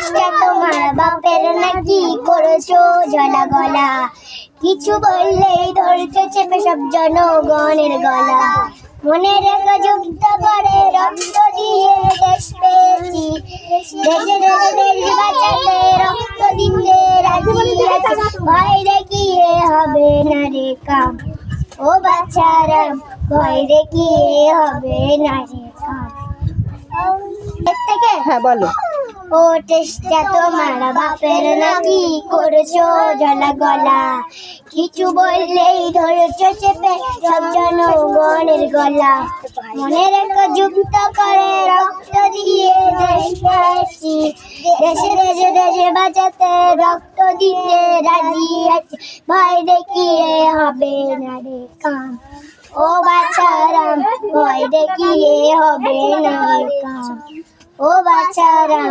চেষ্টা তোমার বাপের নাকি করেছো জলা গলা, কিছু বললেই ধরছো চেপে সব জনগণের গলা। মনে রেখে যুক্ত করে রক্ত দিয়ে দেশ পেয়েছি, দেশে দেশে দেশ বাঁচাতে রক্ত দিতে রাজি আছি। ভয় দেখিয়ে হবে না রে কাম, ও বাচ্চারা ভয় দেখিয়ে হবে না রে কাম। এর থেকে হ্যাঁ বলো। ও চেষ্টা তোমার বাপের নাকি করেছো জলা গলা, কিছু বললেই ধরেছো চেপে সব জনগণের গলা। মনে রেখে যুক্ত করে রক্ত দিয়ে দেশ পেয়েছি, দেশে দেশে দেশে বাঁচাতে রক্ত দিতে রাজি আছি। ভয় দেখিয়ে হবে না রে কাম, ও বাচ্চারা ভয় দেখিয়ে হবে না রে কাম, ও বাচ্চারা